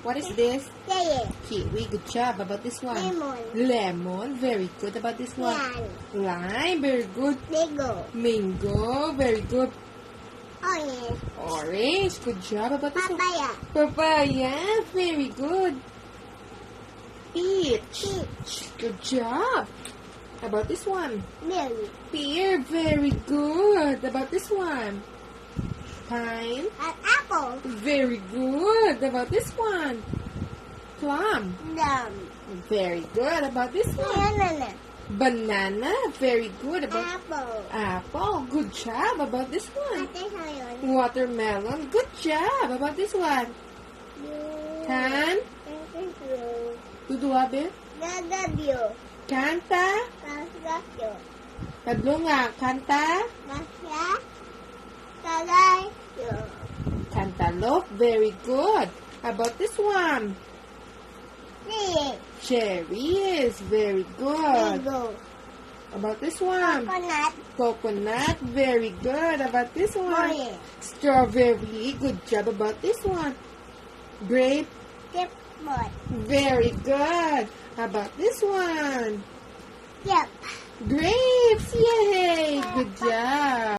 What is this? Kiwi. Kiwi. Good job. About this one? Lemon. Lemon. Very good. About this one? Lime. Very good. Mango. Mango. Very good. Orange. Orange. Good job. About this one? Papaya. Papaya. Very good. Peach. Good job. About this one? Berry. Pear. Very good. About this one? Pine. An apple. Very good. About this one? Plum. Plum. Very good. About this one? Banana. Banana. Very good. About Apple. apple. Good job. About this one? Watermelon. Watermelon. Good job. About this one? Can. Tuduabe. Gagabyo. Kanta. Gagabyo. Tatlo nga. Kanta. Masya. Kagayo. Cantaloupe. Very good. About this one? Cherry. Cherries. Very good. Mango. About this one? Coconut. Coconut. Very good. About this one? Orange. Strawberry. Good job. About this one? Grape. Chipmunk. Very good. About this one? Yep. Grapes. Yay. Good job.